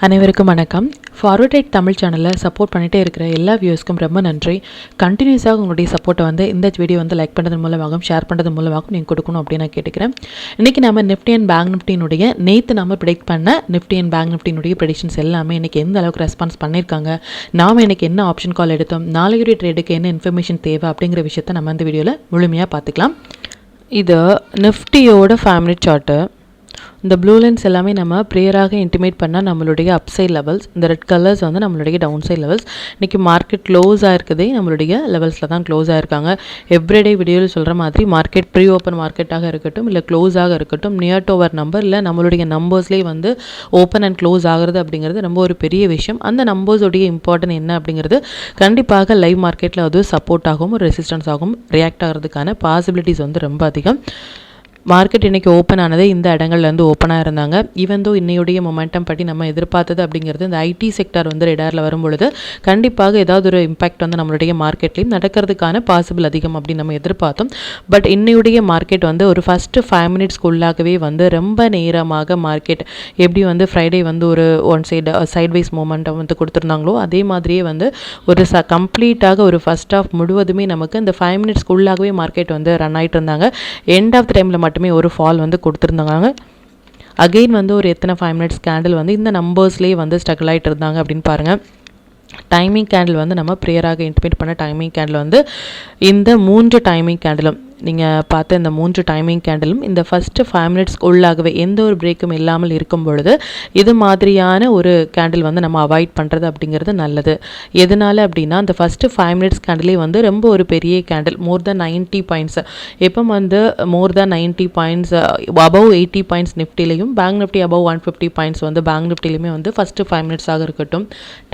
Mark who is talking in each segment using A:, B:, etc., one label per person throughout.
A: அனைவருக்கும் வணக்கம். Forward right Tamil சேனலில் சப்போர்ட் பண்ணிகிட்டே இருக்கிற எல்லா வியூஸ்க்கும் ரொம்ப நன்றி. கண்டினியூஸாக உங்களுடைய சப்போர்ட்டை வந்து இந்த வீடியோ வந்து லைக் பண்ணுறது மூலமாகவும் ஷேர் பண்ணுறது மூலமாகவும் நீங்கள் கொடுக்கணும் அப்படின்னு நான் கேட்டுக்கிறேன். இன்றைக்கி நம்ம நிஃப்டி அண்ட் பேங்க் நிஃப்டினுடைய நேற்று நம்ம ப்ரெடிக்ட் பண்ண நிஃப்டி அண்ட் பேங்க் நிஃப்டினுடைய ப்ரெடிக்ஷன்ஸ் எல்லாமே இன்றைக்கி எந்த அளவுக்கு ரெஸ்பான்ஸ் பண்ணியிருக்காங்க, நாம் இன்றைக்கி என்ன ஆப்ஷன் கால் எடுத்தோம், நாளையுடைய ட்ரேடுக்கு என்ன இன்ஃபர்மேஷன் தேவை அப்படிங்கிற விஷயத்தை நம்ம இந்த வீடியோவில் முழுமையாக பார்த்துக்கலாம். இது நிஃப்டியோட 5 மினிட் சார்ட்டு. இந்த ப்ளூ லைன்ஸ் எல்லாமே நம்ம ப்ரேயராக இன்டிமேட் பண்ணால் நம்மளுடைய அப்சைட் லெவல்ஸ், இந்த ரெட் கலர்ஸ் வந்து நம்மளுடைய டவுன் சைட் லெவல்ஸ். இன்றைக்கி மார்க்கெட் க்ளோஸ் ஆகிருக்குதே நம்மளுடைய லெவல்ஸில் தான் க்ளோஸ் ஆகிருக்காங்க. எவ்ரிடே வீடியோவில் சொல்கிற மாதிரி மார்க்கெட் ப்ரீ ஓப்பன் மார்க்கெட்டாக இருக்கட்டும் இல்லை க்ளோஸாக இருக்கட்டும், நியர் டு அவர் நம்பர் இல்லை நம்மளுடைய நம்பர்ஸ்லேயே வந்து ஓப்பன் அண்ட் க்ளோஸ் ஆகிறது அப்படிங்கிறது ரொம்ப ஒரு பெரிய விஷயம். அந்த நம்பர்ஸோடைய இம்பார்ட்டன்ட் என்ன அப்படிங்கிறது கண்டிப்பாக லைவ் மார்க்கெட்டில் அது சப்போர்ட் ஆகும், ஒரு ரெசிஸ்டன்ஸ் ஆகும், ரியாக்ட் ஆகிறதுக்கான பாசிபிலிட்டிஸ் வந்து ரொம்ப அதிகம். மார்க்கெட் இன்றைக்கி ஓப்பன் ஆனதே இந்த இடங்கள்லேருந்து ஓப்பனாக இருந்தாங்க. ஈவன் தோ இன்னையுடைய மொமெண்டம் படி நம்ம எதிர்பார்த்தது அப்படிங்கிறது இந்த ஐடி செக்டார் வந்து ரேடாரில் வரும்பொழுது கண்டிப்பாக ஏதாவது ஒரு இம்பாக்ட் வந்து நம்மளுடைய மார்க்கெட்லேயும் நடக்கிறதுக்கான பாசிபிள் அதிகம் அப்படின்னு நம்ம எதிர்பார்த்தோம். பட் இன்னையுடைய மார்க்கெட் வந்து ஒரு ஃபஸ்ட்டு 5 மினிட்ஸ்க்குள்ளாகவே வந்து ரொம்ப நேரமாக மார்க்கெட் எப்படி வந்து ஃப்ரைடே வந்து ஒரு ஒன் சைட்வைஸ் மூமெண்டம் வந்து கொடுத்துருந்தாங்களோ அதே மாதிரியே வந்து ஒரு கம்ப்ளீட்டாக ஒரு ஃபஸ்ட் ஆஃப் முழுவதுமே நமக்கு இந்த 5 மினிட்ஸ்க்குள்ளாகவே மார்க்கெட் வந்து ரன் ஆகிட்டு இருந்தாங்க. எண்ட் ஆஃப் த டைமில் மட்டுமே ஒரு ஃபால் வந்து கொடுத்துருந்தாங்க. அகெயின் வந்து ஒரு எத்தனை 5 மினிட்ஸ் கேண்டில் வந்து இந்த நம்பர்ஸ்லேயே வந்து ஸ்ட்ரகிள் ஆகிட்டு இருந்தாங்க அப்படின்னு பாருங்கள். டைமிங் கேண்டில் வந்து நம்ம ப்ரேயராக இன்டிமேட் பண்ண டைமிங் கேண்டில் வந்து இந்த 3 டைமிங் கேண்டிலும் நீங்கள் பார்த்த இந்த 3 டைமிங் கேண்டிலும் இந்த ஃபஸ்ட்டு 5 மினிட்ஸ்க்கு உள்ளாகவே எந்த ஒரு பிரேக்கும் இல்லாமல் இருக்கும் பொழுது இது மாதிரியான ஒரு கேண்டில் வந்து நம்ம அவாய்ட் பண்ணுறது அப்படிங்கிறது நல்லது. எதனால் அப்படின்னா அந்த ஃபஸ்ட்டு 5 மினிட்ஸ் கேண்டிலே வந்து ரொம்ப ஒரு பெரிய கேண்டில் மோர் தென் 90 பாயிண்ட்ஸ், எப்போ வந்து more than 90 points above 80 points நிஃப்டிலையும் பேங்க் நிஃப்டி அபவ் 150 பாயிண்ட்ஸ் வந்து பேங்க் நிஃப்டிலையுமே வந்து ஃபஸ்ட்டு 5 மினிட்ஸாக இருக்கட்டும்,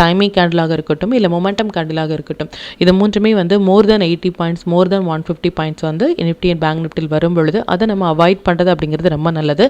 A: டைமிங் கேண்டிலாக இருக்கட்டும் இல்லை மொமெண்டம் கேண்டிலாக இருக்கட்டும், இது மூன்றுமே வந்து மோர் தென் 80 பாயிண்ட்ஸ் மோர் தென் 150 பாயிண்ட்ஸ் வந்து நிஃப்டி அண்ட் பேங்க் நிஃப்டியில் வரும் பொழுது அதை நம்ம அவாய்ட் பண்ணுறது அப்படிங்கிறது ரொம்ப நல்லது.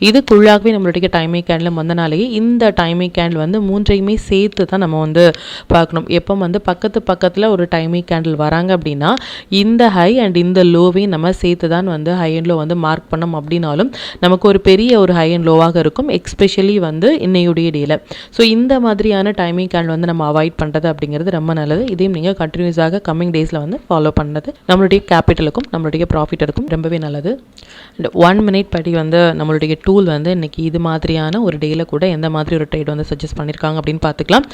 A: இதுக்குள்ளாகவே நம்மளுடைய டைமிங் கேண்டில் வந்தனாலேயே இந்த டைமிங் கேண்டில் வந்து மூன்றையுமே சேர்த்து தான் நம்ம வந்து பார்க்கணும். எப்போ வந்து பக்கத்தில் ஒரு டைமிங் கேண்டில் வராங்க அப்படின்னா இந்த ஹை அண்ட் இந்த லோவையும் நம்ம சேர்த்து தான் வந்து ஹை அண்ட் லோ வந்து மார்க் பண்ணோம் அப்படின்னாலும் நமக்கு ஒரு பெரிய ஒரு ஹை அண்ட் லோவாக இருக்கும், எக்ஸ்பெஷலி வந்து இன்னையுடைய டேல. ஸோ இந்த மாதிரியான டைமிங் கேண்டில் வந்து நம்ம அவாய்ட் பண்ணுறது அப்படிங்கிறது ரொம்ப நல்லது. இதையும் நீங்கள் கண்டினியூஸாக கம்மிங் டேஸில் வந்து ஃபாலோ பண்ணது நம்மளுடைய கேபிட்டலுக்கும் நம்மளுடைய ப்ராஃபிட்டருக்கும் ரொம்பவே நல்லது. 1 மினிட் படி வந்து நம்மளுடைய டூல் வந்து இன்றைக்கி இது மாதிரியான ஒரு டேயில் கூட எந்த மாதிரி ஒரு ட்ரேட் வந்து சஜஸ்ட் பண்ணியிருக்காங்க அப்படின்னு பார்த்துக்கலாம்.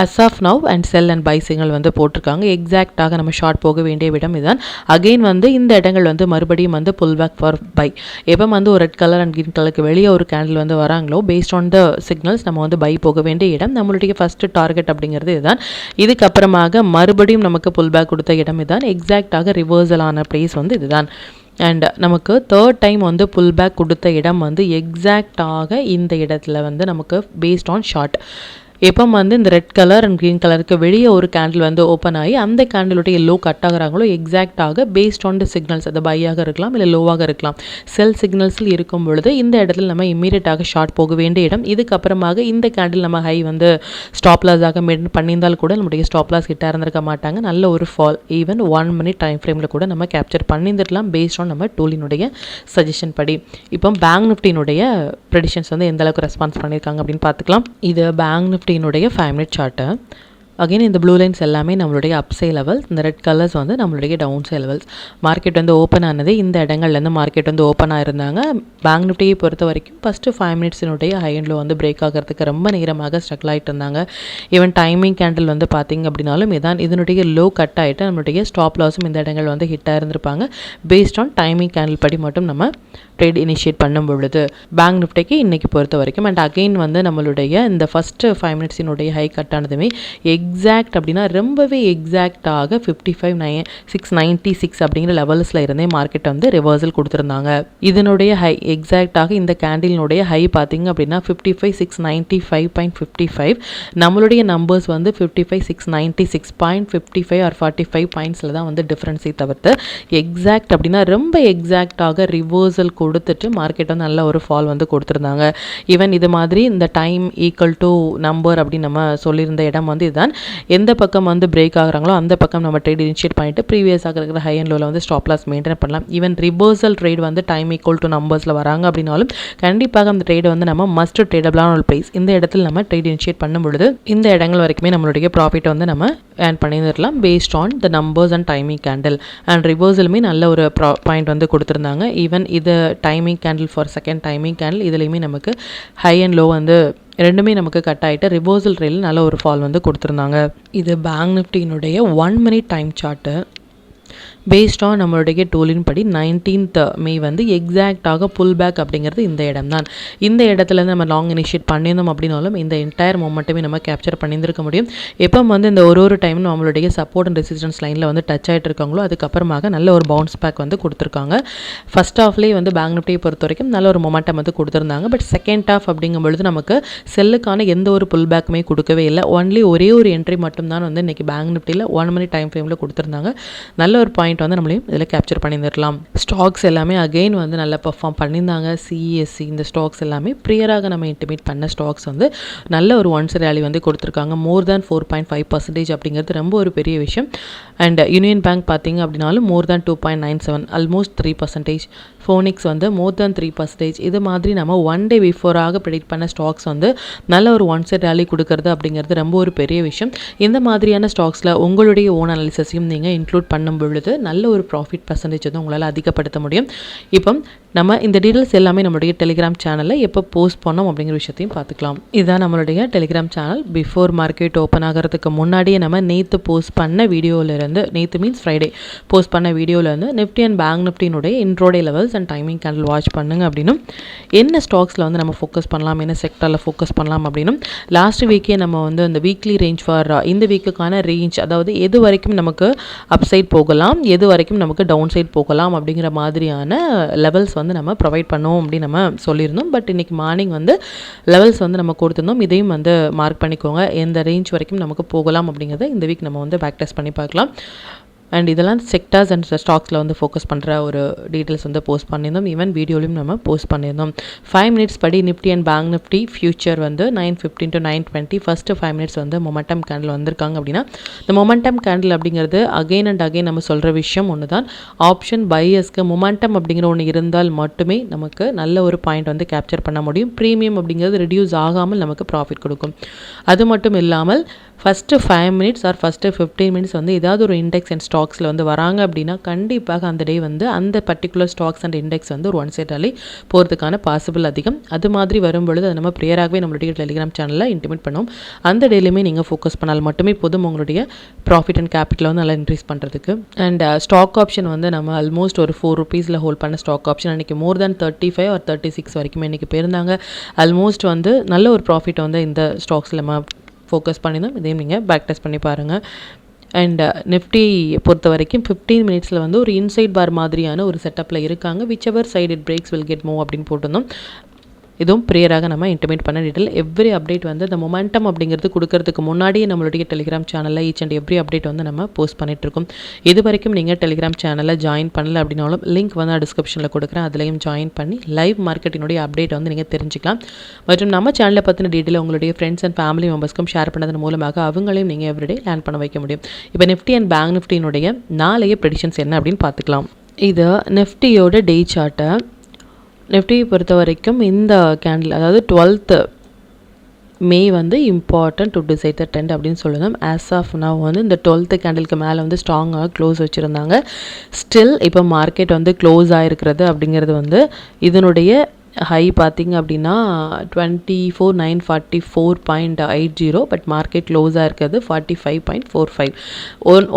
A: as of now and sell and by signal வந்து போட்டிருக்காங்க. எக்ஸாக்டாக நம்ம ஷார்ட் போக வேண்டிய விடம் இதுதான். அகெயின் வந்து இந்த இடங்கள் வந்து மறுபடியும் வந்து புல் பேக் ஃபார் பை. எப்போ வந்து ஒரு ரெட் கலர் அண்ட் கிரீன் கலருக்கு வெளியே ஒரு கேண்டில் வந்து வராங்களோ பேஸ்ட் ஆன் த சிக்னல்ஸ் நம்ம வந்து பை போக வேண்டிய இடம். நம்மளுடைய ஃபஸ்ட்டு டார்கெட் அப்படிங்கிறது இதுதான். இதுக்கப்புறமாக மறுபடியும் நமக்கு புல் பேக் கொடுத்த இடம் இதுதான். எக்ஸாக்டாக ரிவர்சல் ஆன பிளேஸ் வந்து இதுதான். அண்ட் நமக்கு 3rd டைம் வந்து புல் பேக் கொடுத்த இடம் வந்து எக்ஸாக்டாக இந்த இடத்துல வந்து நமக்கு பேஸ்ட் ஆன் ஷார்ட் எப்போ வந்து இந்த ரெட் கலர் அண்ட் க்ரீன் கலருக்கு வெளியே ஒரு கேண்டில் வந்து ஓப்பன் ஆகி அந்த கேண்டிலுடைய லோ கட் ஆகிறாங்களோ எக்ஸாக்டாக பேஸ்ட் ஆன் த சிக்னல்ஸ், அது பையாக இருக்கலாம் இல்லை லோவாக இருக்கலாம், செல் சிக்னல்ஸில் இருக்கும் பொழுது இந்த இடத்துல நம்ம இம்மீடியட்டாக ஷார்ட் போக வேண்டிய இடம். இதுக்கப்புறமாக இந்த கேண்டில் நம்ம ஹை வந்து ஸ்டாப் லாஸாக மெயின்டைன் பண்ணியிருந்தால் கூட நம்மளுடைய ஸ்டாப் லாஸ் கிட்ட இருந்திருக்க மாட்டாங்க. நல்ல ஒரு ஃபால் ஈவன் 1 மினிட் டைம் ஃப்ரேமில் கூட நம்ம கேப்சர் பண்ணியிருந்துடலாம் பேஸ்ட் ஆன் நம்ம டூலினுடைய சஜஷன் படி. இப்போ பேங்க் நிஃப்டினுடைய ப்ரெடிஷன்ஸ் வந்து எந்த அளவுக்கு ரெஸ்பான்ஸ் பண்ணியிருக்காங்க அப்படின்னு பார்த்துக்கலாம். இது பேங்க் நிஃப்டினுடைய 5 மினிட் சார்ட்டு. அகெயின் இந்த ப்ளூ லைன்ஸ் எல்லாமே நம்மளுடைய அப்சை லெவல்ஸ், இந்த ரெட் கலர்ஸ் வந்து நம்மளுடைய டவுன் சை லெவல்ஸ். மார்க்கெட் வந்து ஓப்பன் ஆனது இந்த இடங்கள்லேருந்து மார்க்கெட் வந்து ஓப்பன் ஆயிருந்தாங்க. பேங்க் நிஃப்டியை பொறுத்த வரைக்கும் ஃபஸ்ட்டு 5 மினிட்ஸினுடைய ஹை அண்ட் லோ வந்து பிரேக் ஆகிறதுக்கு ரொம்ப நேரமாக ஸ்ட்ரகிள் ஆகிட்டு இருந்தாங்க. ஈவன் டைமிங் கேண்டில் வந்து பார்த்திங்க அப்படின்னாலும் இதான் இதனுடைய லோ கட் ஆகிட்டு நம்மளுடைய ஸ்டாப் லாஸும் இந்த இடங்கள் வந்து ஹிட்டாக இருந்திருப்பாங்க. பேஸ்ட் ஆன் டைமிங் கேண்டில் படி மட்டும் நம்ம ட்ரேட் இனிஷியேட் பண்ணும் பொழுது பேங்க் நிஃப்டிக்கு இன்றைக்கி பொறுத்த வரைக்கும். அண்ட் அகெயின் வந்து நம்மளுடைய இந்த ஃபஸ்ட்டு 5 மினிட்ஸினுடைய ஹை கட் ஆனதுமே எக்ஸாக்ட் அப்படின்னா ரொம்பவே எக்ஸாக்டாக 55,696 அப்படிங்கிற லெவல்ஸில் இருந்தே மார்க்கெட் வந்து ரிவர்சல் கொடுத்துருந்தாங்க. இதனுடைய ஹை எக்ஸாக்டாக இந்த கேண்டிலுடைய ஹை பார்த்திங்க அப்படின்னா 55,695.55. நம்மளுடைய நம்பர்ஸ் வந்து 55,696.55 ஆர் 45 பாயிண்ட்ஸில் தான் வந்து டிஃப்ரென்ஸை தவிர்த்து எக்ஸாக்ட் அப்படின்னா ரொம்ப எக்ஸாக்டாக ரிவர்சல் கொடுத்துட்டு மார்க்கெட் வந்து நல்ல ஒரு ஃபால் வந்து கொடுத்துருந்தாங்க. ஈவன் இது மாதிரி இந்த டைம் ஈக்குவல் டு நம்பர் அப்படின்னு நம்ம சொல்லியிருந்த இடம் வந்து இதுதான். எந்த பக்கம் வந்து பிரேக் ஆகுறாங்களோ அந்த பக்கம் நம்ம ட்ரேட் இனிஷியேட் பண்ணிட்டு ப்ரீவியஸாக இருக்கிற ஹை அண்ட் லோவில் வந்து ஸ்டாப் லாஸ் மெயின்டைன் பண்ணலாம். ஈவன் ரிவர்சல் ட்ரேட் வந்து டைம் ஈக்குவல் டு நம்பர்ஸில் வராங்க அப்படின்னாலும் கண்டிப்பாக அந்த ட்ரேட் வந்து நம்ம மஸ்ட் ட்ரேடபிளான ஒரு ப்ரைஸ். இந்த இடத்துல நம்ம ட்ரேட் இனிஷியேட் பண்ணும் பொழுது இந்த இடங்கள் வரைக்குமே நம்மளுடைய ப்ராஃபிட் வந்து நம்ம ஏர்ன் பண்ணிடலாம் based on the numbers and timing candle. And ரிவர்சலுமே நல்ல ஒரு பாயிண்ட் வந்து கொடுத்துருந்தாங்க. ஈவன் இது timing candle for second timing candle இதுலேயுமே நமக்கு ஹை அண்ட் லோ வந்து ரெண்டுமே நமக்கு கட் ஆகிட்டு ரிவர்சல் ட்ரேடில் நல்ல ஒரு ஃபால் வந்து கொடுத்துருந்தாங்க. இது பேங்க் நிஃப்டியினுடைய 1 minute time chart. Based on நம்மளுடைய டூலின் படி 19th May வந்து எக்ஸாக்டாக புல் பேக் அப்படிங்கிறது இந்த இடம் தான். இந்த இடத்துலேருந்து நம்ம லாங் இனிஷியேட் பண்ணியிருந்தோம் அப்படின்னாலும் இந்த என்டையர் மொமெண்ட்டுமே நம்ம கேப்சர் பண்ணியிருக்க முடியும். எப்போ வந்து இந்த ஒரு டைம் நம்மளுடைய சப்போர்ட் அண்ட் ரெசிஸ்டன்ஸ் லைனில் வந்து டச் ஆகிட்டு இருக்காங்களோ அதுக்கப்புறமாக நல்ல ஒரு பவுன்ஸ் பேக் வந்து கொடுத்துருக்காங்க. ஃபர்ஸ்ட் ஹாஃப்லேயே வந்து பேங்க் நிஃப்டியை பொறுத்த வரைக்கும் நல்ல ஒரு மொமெண்டம் வந்து கொடுத்துருந்தாங்க. பட் செகண்ட் ஹாஃப் அப்படிங்கும்பொழுது நமக்கு செல்லுக்கான எந்த ஒரு புல் பேக்குமே கொடுக்கவே இல்லை. ஒன்லி ஒரே ஒரு என்ட்ரி மட்டும்தான் வந்து இன்றைக்கி பேங்க் நிஃப்டியில் 1 minute டைம் ஃப்ரேமில் கொடுத்துருந்தாங்க. நல்ல ஒரு பாயிண்ட் வந்து நம்மளையும் இதில் கேப்சர் பண்ணியிருக்கலாம். ஸ்டாக்ஸ் எல்லாமே அகெயின் வந்து நல்லா பெர்ஃபார்ம் பண்ணியிருந்தாங்க. சிஎஸ்சி இந்த ஸ்டாக்ஸ் எல்லாமே ப்ரியராக நம்ம இன்டிமேட் பண்ண ஸ்டாக்ஸ் வந்து நல்ல ஒரு ஒன்ஸ் ரேலி வந்து கொடுத்துருக்காங்க. மோர் தேன் 4.5% அப்படிங்கிறது ரொம்ப ஒரு பெரிய விஷயம். அண்ட் யூனியன் பேங்க் பார்த்தீங்க அப்படின்னாலும் மோர் தேன் 2.97 ஆல்மோஸ்ட் 3%. ஃபோனிக்ஸ் வந்து மோர் தேன் 3%. இது மாதிரி நம்ம 1 day பிஃபோராக ப்ரெடிக்ட் பண்ண ஸ்டாக்ஸ் வந்து நல்ல ஒரு ஒன் சைட் ரேலி கொடுக்கறது அப்படிங்கிறது ரொம்ப ஒரு பெரிய விஷயம். இந்த மாதிரியான ஸ்டாக்ஸில் உங்களுடைய ஓன் அனாலிசிஸையும் நீங்கள் இன்க்ளூட் பண்ணும் பொழுது நல்ல ஒரு ப்ராஃபிட் பர்சன்டேஜ் வந்து உங்களால் அதிகப்படுத்த முடியும். இப்போ நம்ம இந்த டீட்டெயில்ஸ் எல்லாமே நம்மளுடைய டெலிகிராம் சேனலில் எப்போ போஸ்ட் பண்ணோம் அப்படிங்கிற விஷயத்தையும் பார்த்துக்கலாம். இதுதான் நம்மளுடைய Telegram channel. Before market open ஆகிறதுக்கு முன்னாடியே நம்ம நேற்று போஸ்ட் பண்ண வீடியோவிலேருந்து, நேற்று மீன்ஸ் ஃப்ரைடே போஸ்ட் பண்ண வீடியோவிலேருந்து நிஃப்டி அண்ட் பேங்க் நிஃப்டினுடைய intraday levels and timing candle watch பண்ணுங்க அப்படின்னும், என்ன ஸ்டாக்ஸில் வந்து நம்ம ஃபோக்கஸ் பண்ணலாம், என்ன செக்டரில் ஃபோக்கஸ் பண்ணலாம் அப்படின்னும் லாஸ்ட் வீக்கே நம்ம வந்து இந்த வீக்லி ரேஞ்ச் ஃபார் இந்த வீக்குக்கான ரேஞ்ச், அதாவது எது வரைக்கும் நமக்கு அப்சைட் போகலாம், எது வரைக்கும் நமக்கு டவுன் சைட் போகலாம் அப்படிங்கிற மாதிரியான லெவல்ஸ் வந்து நம்ம ப்ரொவைட் பண்ணோம் அப்படின்னு நம்ம சொல்லியிருந்தோம். பட் இன்றைக்கி மார்னிங் வந்து லெவல்ஸ் வந்து நம்ம கொடுத்துருந்தோம். இதையும் வந்து மார்க் பண்ணிக்கோங்க. எந்த ரேஞ்ச் வரைக்கும் நமக்கு போகலாம் அப்படிங்கிறத இந்த வீக் நம்ம வந்து பேக் டெஸ்ட் பண்ணி பார்க்கலாம். அண்ட் இதெல்லாம் செக்டர்ஸ் அண்ட் ஸ்டாக்ஸில் வந்து ஃபோக்கஸ் பண்ணுற ஒரு டீட்டெயில்ஸ் வந்து போஸ்ட் பண்ணியிருந்தோம். ஈவன் வீடியோலையும் நம்ம போஸ்ட் பண்ணியிருந்தோம். 5 minutes படி Nifty and bank Nifty future வந்து 9:15 to 9:20 ஃபஸ்ட்டு 5 minutes வந்து மொமெண்டம் கேண்டில் வந்திருக்காங்க அப்படின்னா, இந்த மொமெண்டம் கேண்டில் அப்படிங்கிறது அகெயின் அண்ட் அகெயின் நம்ம சொல்கிற விஷயம் ஒன்று தான். ஆப்ஷன் பையர்ஸ்க்கு மொமெண்டம் அப்படிங்கிற ஒன்று இருந்தால் மட்டுமே நமக்கு நல்ல ஒரு பாயிண்ட் வந்து கேப்சர் பண்ண முடியும். ப்ரீமியம் அப்படிங்கிறது ரெடியூஸ் ஆகாமல் நமக்கு ப்ராஃபிட் கொடுக்கும். அது மட்டும் இல்லாமல் first 5 minutes or first 15 minutes வந்து ஏதாவது ஒரு இண்டெக்ஸ் அண்ட் ஸ்டாக்ஸில் வந்து வராங்க அப்படின்னா கண்டிப்பாக அந்த டே வந்து அந்த பர்டிகுலர் ஸ்டாக்ஸ் அண்ட் இண்டெக்ஸ் வந்து ஒரு ஒன் சைட் ரேலி போகிறதுக்கான பாசிபிள் அதிகம். அது மாதிரி வரும்பொழுது அது நம்ம ப்ரியராகவே நம்மளுடைய டெலிகிராம் சேனலில் இன்டிமேட் பண்ணுவோம். அந்த டேலையுமே நீங்கள் ஃபோக்கஸ் பண்ணால் மட்டுமே போதும் உங்களுடைய ப்ராஃபிட் அண்ட் கேபிட்டலை வந்து நல்லா இன்க்ரீஸ் பண்ணுறதுக்கு. அண்ட் ஸ்டாக் ஆப்ஷன் வந்து நம்ம ஆல்மோஸ்ட் ஒரு 4 rupeesல ஹோல்ட் பண்ண ஸ்டாக் ஆப்ஷன் அன்றைக்கி மோர் தேன் 35 or 36 வரைக்குமே இன்றைக்கி போயிருந்தாங்க. ஆல்மோஸ்ட் வந்து நல்ல ஒரு ப்ராஃபிட் வந்து இந்த ஸ்டாக்ஸில் நம்ம ஃபோக்கஸ் பண்ணியிருந்தோம். இதையும் நீங்கள் பேக் டெஸ்ட் பண்ணி பாருங்கள். அண்ட் நிஃப்டி பொறுத்த வரைக்கும் 15 minutesல வந்து ஒரு இன்சைட் பார் மாதிரியான ஒரு செட்டப்பில் இருக்காங்க. Whichever side it breaks will get move அப்படின்னு போட்டிருந்தோம். இதுவும் ப்ரியராக நம்ம இன்டிமேட் பண்ண டீட்டெயில். எவ்ரி அப்டேட் வந்து இந்த மொமெண்டம் அப்படிங்கிறது கொடுக்கறதுக்கு முன்னாடியே நம்மளுடைய டெலிகிராம் சேனலில் ஈச் அண்ட் எவ்ரி அப்டேட் வந்து நம்ம போஸ்ட் பண்ணிகிட்ருக்கோம். இது வரைக்கும் நீங்கள் டெலிகிராம் சேனலில் ஜாயின் பண்ணல அப்படின்னாலும் லிங்க் வந்து டிஸ்கிரிப்ஷனில் கொடுக்குறேன். அதுலேயும் ஜாயின் பண்ணி லைவ் மார்க்கெட்டினுடைய அப்டேட் வந்து நீங்கள் தெரிஞ்சுக்கலாம். மற்றும் நம்ம சேனலை பற்றின டீட்டெயில் உங்களுடைய ஃப்ரெண்ட்ஸ் அண்ட் ஃபேமிலி மெம்பர்ஸ்க்கும் ஷேர் பண்ணதன் மூலமாக அவங்களையும் நீங்கள் எவ்ரிடே லேர்ன் பண்ண வைக்க முடியும். இப்போ நிஃப்டி அண்ட் பேங்க் நிஃப்டினுடைய நாளைய ப்ரெடிக்ஷன்ஸ் என்ன அப்படின்னு பார்த்துக்கலாம். இது நிஃப்டியோட டே சார்ட்டை. நிஃப்டியை பொறுத்த வரைக்கும் இந்த கேண்டில், அதாவது 12th May வந்து important to decide the trend அப்படின்னு சொல்லணும். ஆஸ் ஆஃப் நவ் வந்து இந்த 12th கேண்டிலுக்கு மேலே வந்து ஸ்ட்ராங்காக க்ளோஸ் வச்சுருந்தாங்க. ஸ்டில் இப்போ மார்க்கெட் வந்து க்ளோஸ் ஆகிருக்கிறது அப்படிங்கிறது வந்து இதனுடைய ஹை பார்த்திங்க அப்படின்னா 24,944.80. பட் மார்க்கெட் க்ளோஸாக இருக்கிறது 45.45.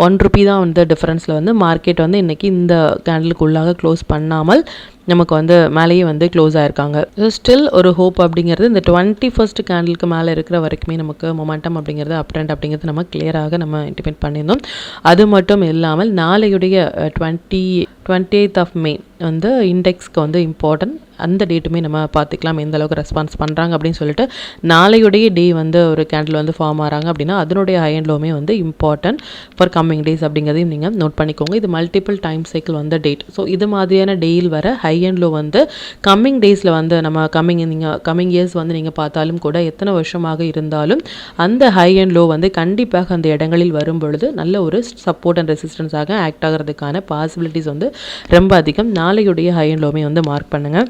A: 1 rupee தான் வந்து டிஃப்ரென்ஸில் வந்து மார்க்கெட் வந்து இன்றைக்கி இந்த கேண்டிலுக்குள்ளாக க்ளோஸ் பண்ணாமல் நமக்கு வந்து மேலேயே வந்து க்ளோஸ் ஆகிருக்காங்க. ஸ்டில் ஒரு ஹோப் அப்படிங்கிறது இந்த 21st கேண்டிலுக்கு மேலே இருக்கிற வரைக்குமே நமக்கு மொமெண்டம் அப்படிங்கிறது அப் ட்ரெண்ட் அப்படிங்கிறது நம்ம கிளியராக நம்ம இன்டிமேட் பண்ணியிருந்தோம். அது மட்டும் இல்லாமல் நாளையுடைய 28th May வந்து இண்டெக்ஸ்க்கு வந்து இம்பார்ட்டன்ட். அந்த டேட்டுமே நம்ம பார்த்துக்கலாம் எந்த அளவுக்கு ரெஸ்பான்ஸ் பண்ணுறாங்க அப்படின்னு சொல்லிட்டு. நாளையுடைய டே வந்து ஒரு கேண்டில் வந்து ஃபார்ம் ஆகிறாங்க அப்படின்னா அதனுடைய ஹை அண்ட் லோமே வந்து இம்பார்ட்டன்ட் ஃபார் கம்மிங் டேஸ் அப்படிங்கிறதையும் நீங்கள் நோட் பண்ணிக்கோங்க. இது மல்டிபிள் டைம் சைக்கிள் வந்த டேட். ஸோ இது மாதிரியான டேயில் வர ஹை அண்ட் லோ வந்து கம்மிங் டேஸில் வந்து நம்ம கம்மிங் இயர்ஸ் வந்து நீங்கள் பார்த்தாலும் கூட எத்தனை வருஷமாக இருந்தாலும் அந்த ஹை அண்ட் லோ வந்து கண்டிப்பாக அந்த இடங்களில் வரும் பொழுது நல்ல ஒரு சப்போர்ட் அண்ட் ரெசிஸ்டன்ஸாக ஆக்ட் ஆகிறதுக்கான பாசிபிலிட்டிஸ் வந்து ரொம்ப அதிகம். நாளையுடைய ஹை அண்ட் லோமே வந்து மார்க் பண்ணுங்கள்.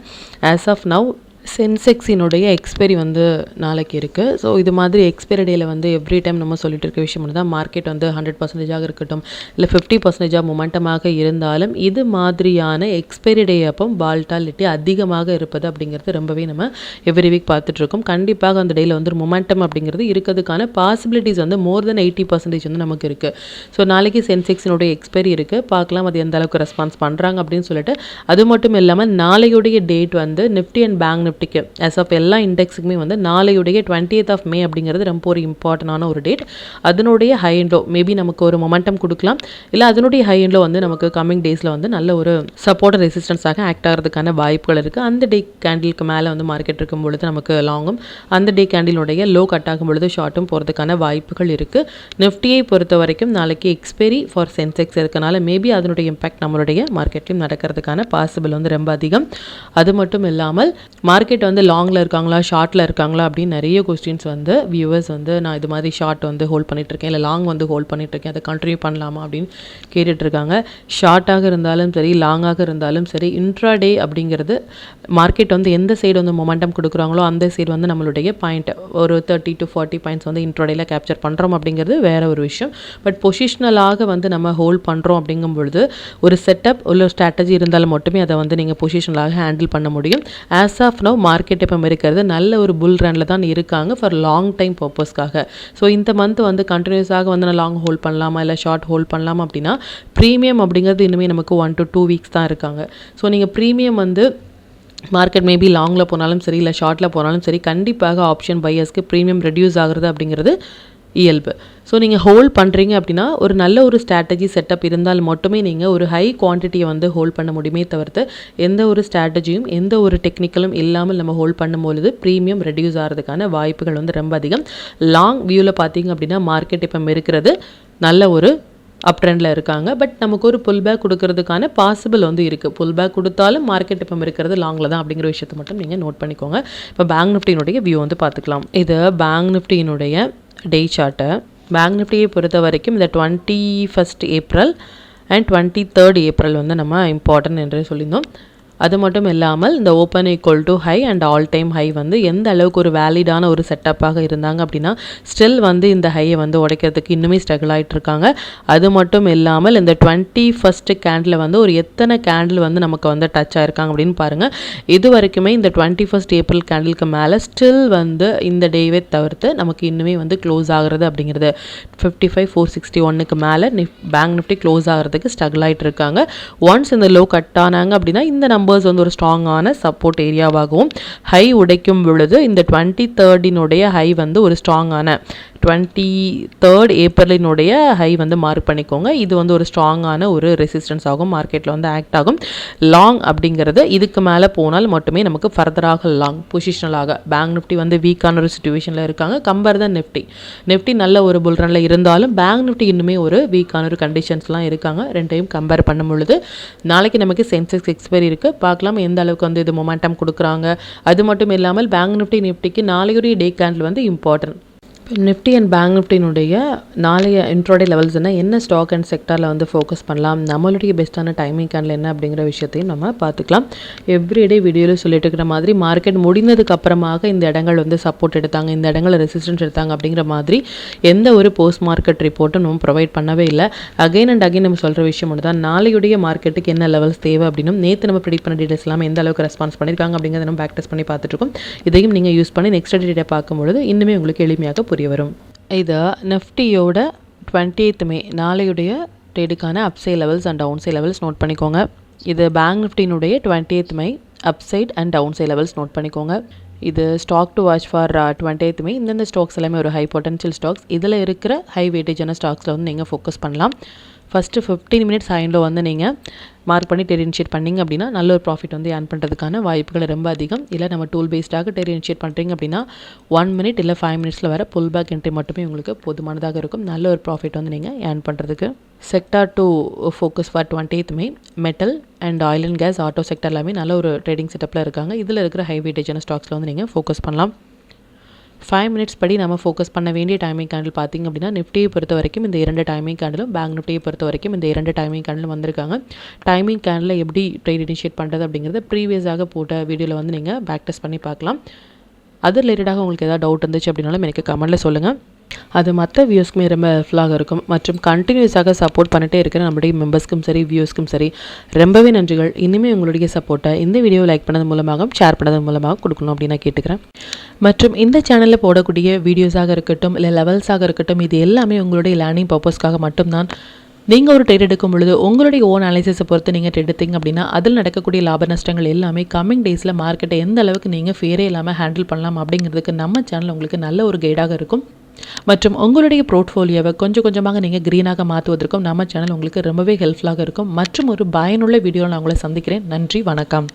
A: ஆஸ் ஆஃப் நவ் சென்செக்ஸினுடைய எக்ஸ்பைரி வந்து நாளைக்கு இருக்குது. ஸோ இது மாதிரி எக்ஸ்பைரி டேயில் வந்து எவ்ரி டைம் நம்ம சொல்லிட்டு இருக்க விஷயம் தான் மார்க்கெட் வந்து 100% இருக்கட்டும் இல்லை 50% மொமெண்டமாக இருந்தாலும் இது மாதிரியான எக்ஸ்பைரி டே அப்போ வால்டாலிட்டி அதிகமாக இருப்பது அப்படிங்கிறது ரொம்பவே நம்ம எவ்ரி வீக் பார்த்துட்ருக்கோம். கண்டிப்பாக அந்த டேயில் வந்து ஒரு மொமெண்டம் அப்படிங்கிறது இருக்கிறதுக்கான பாசிபிலிட்டிஸ் வந்து மோர் தென் 80% வந்து நமக்கு இருக்குது. ஸோ நாளைக்கு சென்செக்ஸினுடைய எக்ஸ்பைரி இருக்குது, பார்க்கலாம் அது எந்த அளவுக்கு ரெஸ்பான்ஸ் பண்ணுறாங்க அப்படின்னு சொல்லிட்டு. அது மட்டும் இல்லாமல் நாளையுடைய டேட் வந்து நிஃப்டி அண்ட் பேங்க் நிஃப்டிக்கு as of எல்லா இண்டெக்ஸுக்குமே வந்து நாளையுடைய 20th of May அப்படிங்கிறது ரொம்ப ஒரு இம்பார்ட்டண்டான ஒரு டேட். அதனுடைய ஹை அண்ட் லோ மேபி நமக்கு ஒரு மொமெண்டம் கொடுக்கலாம், இல்லை அதனுடைய ஹை அண்ட் லோ வந்து நமக்கு கம்மிங் டேஸில் வந்து நல்ல ஒரு சப்போர்ட் ரெசிஸ்டன்ஸாக ஆக்ட் ஆகிறதுக்கான வாய்ப்புகள் இருக்குது. அந்த டே கேண்டிலுக்கு மேலே வந்து மார்க்கெட் இருக்கும் பொழுது நமக்கு லாங்கும், அந்த டே கேண்டிலுடைய லோ கட் ஆகும் பொழுது ஷார்ட்டும் போகிறதுக்கான வாய்ப்புகள் இருக்குது. நிஃப்டியை பொறுத்த வரைக்கும் நாளைக்கு எக்ஸ்பைரி ஃபார் சென்செக்ஸ் இருக்கனால மேபி அதனுடைய இம்பாக்ட் நம்மளுடைய மார்க்கெட்லையும் நடக்கிறதுக்கான பாசிபிள் வந்து ரொம்ப அதிகம். அது மட்டும் இல்லாமல் மார்க்கெட் வந்து லாங்கில் இருக்காங்களா ஷார்ட்டில் இருக்காங்களா அப்படின்னு நிறைய கொஸ்டின்ஸ் வந்து வியூவர்ஸ் வந்து நான் இது மாதிரி ஷார்ட் வந்து ஹோல்ட் பண்ணிகிட்ருக்கேன் இல்லை லாங் வந்து ஹோல்ட் பண்ணிகிட்ருக்கேன், அதை கண்டினியூ பண்ணலாமா அப்படின்னு கேட்டுட்ருக்காங்க. ஷார்ட்டாக இருந்தாலும் சரி லாங்காக இருந்தாலும் சரி இன்ட்ராடே அப்படிங்கிறது மார்க்கெட் வந்து எந்த சைடு வந்து மொமெண்டம் கொடுக்குறாங்களோ அந்த சைடு வந்து நம்மளுடைய பாயிண்ட் ஒரு 30 to 40 பாயிண்ட்ஸ் வந்து இன்ட்ராடேயில் கேப்சர் பண்ணுறோம் அப்படிங்கிறது வேற ஒரு விஷயம். பட் பொசிஷனலாக வந்து நம்ம ஹோல்ட் பண்ணுறோம் அப்படிங்கும் பொழுது ஒரு செட்டப் ஒரு ஸ்ட்ராட்டஜி இருந்தாலும் மட்டுமே அதை வந்து நீங்கள் பொசிஷனலாக ஹேண்டில் பண்ண முடியும். ஆஸ் ஆஃப் நவ் மார்க்கெட் இப்போ இருக்கிறது நல்ல ஒரு புல் ரனில் தான் இருக்காங்க ஃபார் லாங் டைம் பர்பஸ்க்காக. ஸோ இந்த மந்த் வந்து கண்டினியூஸாக வந்து நான் லாங் ஹோல்ட் பண்ணலாமா இல்லை ஷார்ட் ஹோல்ட் பண்ணலாமா அப்படின்னா ப்ரீமியம் அப்படிங்கிறது இன்னுமே நமக்கு 1 to 2 வீக்ஸ் தான் இருக்காங்க. ஸோ நீங்கள் ப்ரீமியம் வந்து மார்க்கெட் மேபி லாங்கில் போனாலும் சரி இல்லை ஷார்ட்டில் போனாலும் சரி கண்டிப்பாக ஆப்ஷன் பையர்ஸ்க்கு ப்ரீமியம் ரெடியூஸ் ஆகுறது அப்படிங்கிறது இயல்பு. ஸோ நீங்கள் ஹோல்ட் பண்ணுறீங்க அப்படின்னா ஒரு நல்ல ஒரு ஸ்ட்ராட்டஜி செட்டப் இருந்தால் மட்டுமே நீங்கள் ஒரு ஹை குவான்டிட்டியை வந்து ஹோல்ட் பண்ண முடியுமே தவிர்த்து எந்த ஒரு ஸ்ட்ராட்டஜியும் எந்த ஒரு டெக்னிக்கலும் இல்லாமல் நம்ம ஹோல்ட் பண்ணும்பொழுது ப்ரீமியம் ரெடியூஸ் ஆகிறதுக்கான வாய்ப்புகள் வந்து ரொம்ப அதிகம். லாங் வியூவில் பார்த்தீங்க அப்படின்னா மார்க்கெட் இப்போ இருக்கிறது நல்ல ஒரு அப் ட்ரெண்டில் இருக்காங்க. பட் நமக்கு ஒரு புல் பேக் கொடுக்கறதுக்கான பாசிபிள் வந்து இருக்குது. புல் பேக் கொடுத்தாலும் மார்க்கெட் இப்போ இருக்கிறது லாங்கில் தான் அப்படிங்கிற விஷயத்தை மட்டும் நீங்கள் நோட் பண்ணிக்கோங்க. இப்போ பேங்க் நிஃப்டியினுடைய வியூ வந்து பார்த்துக்கலாம். இது பேங்க் நிஃப்டியினுடைய டே சார்ட்டை. பேங்க் நிஃப்டியை பொறுத்த வரைக்கும் இந்த 21st April and 23rd April வந்து நம்ம இம்பார்ட்டன்ட் என்று சொல்லியிருந்தோம். அது மட்டும் இல்லாமல் இந்த open equal to high and all time high வந்து எந்த அளவுக்கு ஒரு வேலிடான ஒரு செட்டப்பாக இருந்தாங்க அப்படின்னா ஸ்டில் வந்து இந்த ஹையை வந்து உடைக்கிறதுக்கு இன்னுமே ஸ்ட்ரகிள் ஆகிட்டு இருக்காங்க. அது மட்டும் இல்லாமல் இந்த 21st கேண்டில் வந்து ஒரு எத்தனை கேண்டில் வந்து நமக்கு வந்து டச் ஆயிருக்காங்க அப்படின்னு பாருங்கள். இது வரைக்குமே இந்த 21st April கேண்டிலுக்கு மேலே ஸ்டில் வந்து இந்த டேவே தவிர்த்து நமக்கு இன்னுமே வந்து க்ளோஸ் ஆகிறது அப்படிங்கிறது 55,461க்கு மேலே பேங்க் நிஃப்டி க்ளோஸ் ஆகிறதுக்கு ஸ்ட்ரகிள் ஆகிட்டு இருக்காங்க. ஒன்ஸ் இந்த லோ கட் ஆனாங்க அப்படின்னா இந்த நம்பர்ஸ் வந்து ஒரு ஸ்ட்ராங்கான சப்போர்ட் ஏரியாவாகவும் ஹை உடைக்கும் பொழுது இந்த 23rd ஹை வந்து ஒரு ஸ்ட்ராங்கான 23rd Aprilனுடைய ஹை வந்து மார்க் பண்ணிக்கோங்க. இது வந்து ஒரு ஸ்ட்ராங்கான ஒரு ரெசிஸ்டன்ஸ் ஆகும், மார்க்கெட்டில் வந்து ஆக்ட் ஆகும். லாங் அப்படிங்கிறது இதுக்கு மேலே போனால் மட்டுமே நமக்கு ஃபர்தராக லாங் பொசிஷனலாக பேங்க் நிஃப்டி வந்து வீக்கான ஒரு சிச்சுவேஷனில் இருக்காங்க. கம்பேர் தான் நிஃப்டி நல்ல ஒரு புல் ரனில் இருந்தாலும் பேங்க் நிஃப்டி இன்னுமே ஒரு வீக்கான ஒரு கண்டிஷன்ஸ்லாம் இருக்காங்க. ரெண்டையும் கம்பேர் பண்ணும் பொழுது நாளைக்கு நமக்கு சென்செக்ஸ் எக்ஸ்பைரி இருக்குது, பார்க்கலாம் எந்த அளவுக்கு வந்து இது மொமெண்டம் கொடுக்குறாங்க. அது மட்டும் இல்லாமல் பேங்க் நிஃப்டிக்கு நாளையுடைய டே கேண்டில் வந்து இம்பார்ட்டன்ட். நிஃப்டி அண்ட் பேங்க் நிஃப்டினுடைய நாளைய இன்ட்ரோடே லெவல்ஸ் என்ன ஸ்டாக் அண்ட் செக்டரில் வந்து ஃபோக்கஸ் பண்ணலாம், நம்மளுடைய பெஸ்ட்டான டைமிங் கேண்டில் என்ன அப்படிங்கிற விஷயத்தையும் நம்ம பார்த்துக்கலாம். எவ்ரிடே வீடியோவில் சொல்லிட்டு இருக்கிற மாதிரி மார்க்கெட் முடிந்ததுக்கு அப்புறமாக இந்த இடங்கள் வந்து சப்போர்ட் எடுத்தாங்க, இந்த இடங்களை ரெசிஸ்டன்ஸ் எடுத்தாங்க அப்படிங்கிற மாதிரி எந்த ஒரு போஸ்ட் மார்க்கெட் ரிப்போர்ட்டும் நம்ம ப்ரொவைட் பண்ணவே இல்லை. அகைன் அண்ட் அகைன் நம்ம சொல்கிற விஷயம் ஒன்று தான், நாளையுடைய மார்க்கெட்டுக்கு என்ன லெவல்ஸ் தேவை அப்படின்னு நேற்று நம்ம ப்ரெடிக்ட் பண்ண டீடைல்ஸ் எல்லாம் எந்த அளவுக்கு ரெஸ்பான்ஸ் பண்ணியிருக்காங்க அப்படிங்கிறத நம்ம பேக் டெஸ்ட் பண்ணி பார்த்துட்ருக்கோம். இதையும் நீங்கள் யூஸ் பண்ணி நெக்ஸ்ட் டேட்டை பார்க்கும்பொழுது இன்னுமே உங்களுக்கு எளிமையாக வரும். இது நிஃப்டியோட 20th May நாளையுடைய ட்ரேடுக்கான upside levels and downside levels note பண்ணிக்கோங்க. இது பேங்க் நிஃப்டினுடைய 20th May upside and downside levels note பண்ணிக்கோங்க. இது stock to watch for 20th May. இந்தந்த ஸ்டாக்ஸ் எல்லாமே ஒரு ஹை பொட்டன்ஷியல் ஸ்டாக்ஸ். இதில் இருக்கிற ஹை வெயிட்டேஜான ஸ்டாக்ஸில் வந்து நீங்கள் ஃபோக்கஸ் பண்ணலாம். ஃபஸ்ட்டு 15 மினிட்ஸ் ஹைண்டில் வந்து நீங்கள் மார்க் பண்ணி ட்ரேட் இனிஷியேட் பண்ணிங்க அப்படின்னா நல்ல ஒரு ப்ராஃபிட் வந்து ஏர்ன் பண்ணுறதுக்கான வாய்ப்புகள் ரொம்ப அதிகம். இல்லை நம்ம டூல் பேஸ்டாக ட்ரேட் இனிஷியேட் பண்ணுறீங்க அப்படின்னா 1 மினிட் இல்லை 5 மினிட்ஸில் வர புல் பேக் என்ட்ரி மட்டுமே உங்களுக்கு போதுமானதாக இருக்கும். நல்ல ஒரு ப்ராஃபிட் வந்து நீங்கள் ஏர்ன் பண்ணுறதுக்கு. Sector 2 focus for 20th May metal and oil and gas auto sector எல்லாமே நல்ல ஒரு ட்ரேடிங் செட்டப்பில் இருக்காங்க. இதில் இருக்கிற ஹை வெயிட்டேஜான ஸ்டாக்ஸில் வந்து நீங்கள் ஃபோக்கஸ் பண்ணலாம். 5 மினிட்ஸ் படி நம்ம ஃபோக்கஸ் பண்ண வேண்டிய டைமிங் கேண்டில் பார்த்திங்க அப்படின்னா நிஃப்டியை பொறுத்த வரைக்கும் இந்த 2 டைமிங் கேண்டிலும் பேங்க் நிஃப்டியை பொறுத்த வரைக்கும் இந்த 2 டைமிங் கேண்டிலும் வந்திருக்காங்க. டைமிங் கேண்டில் எப்படி ட்ரேட் இனிஷியேட் பண்ணுறது அப்படிங்கிறத ப்ரீவியஸாக போட்ட வீடியோவில் வந்து நீங்கள் பேக் டெஸ்ட் பண்ணி பார்க்கலாம். அது ரிலேட்டடாக உங்களுக்கு ஏதாவது டவுட் இருந்துச்சு அப்படின்னாலும் எனக்கு கமெண்ட்டில் சொல்லுங்கள். அது மற்ற வியூஸ்க்குமே ரொம்ப ஹெல்ப்ஃபுல்லாக இருக்கும். மற்றும் கண்டினியூஸாக சப்போர்ட் பண்ணிட்டே இருக்கிற நம்மளுடைய மெம்பர்ஸ்க்கும் சரி வியூஸ்க்கும் சரி ரொம்பவே நன்றிகள். இனிமேல் உங்களுடைய சப்போர்ட்டை இந்த வீடியோ லைக் பண்ணது மூலமாக ஷேர் பண்ணது மூலமாக கொடுக்கணும் அப்படின்னு நான் கேட்டுக்கிறேன். மற்றும் இந்த சேனலில் போடக்கூடிய வீடியோஸாக இருக்கட்டும் இல்லை லெவல்ஸாக இருக்கட்டும் இது எல்லாமே உங்களுடைய லேர்னிங் பர்பஸ்க்காக மட்டும்தான். நீங்கள் ஒரு ட்ரேட் எடுக்கும் பொழுது உங்களுடைய ஓன் அனாலிசிஸை பொறுத்து நீங்கள் ட்ரேட் எடுத்தீங்க அப்படின்னா அதில் நடக்கக்கூடிய லாப நஷ்டங்கள் எல்லாமே கம்மிங் டேஸில் மார்க்கெட்டை எந்த அளவுக்கு நீங்கள் ஃபேரே இல்லாமல் ஹேண்டில் பண்ணலாம் அப்படிங்கிறதுக்கு நம்ம சேனல் உங்களுக்கு நல்ல ஒரு கைடாக இருக்கும். மற்றும் உங்களுடைய போர்ட்ஃபோலியோவை கொஞ்சம் கொஞ்சமாக நீங்கள் க்ரீனாக மாற்றுவதற்கும் நம்ம சேனல் உங்களுக்கு ரொம்பவே ஹெல்ப்ஃபுல்லாக இருக்கும். மற்றும் ஒரு பயனுள்ள வீடியோவில் நான் உங்களை சந்திக்கிறேன். நன்றி, வணக்கம்.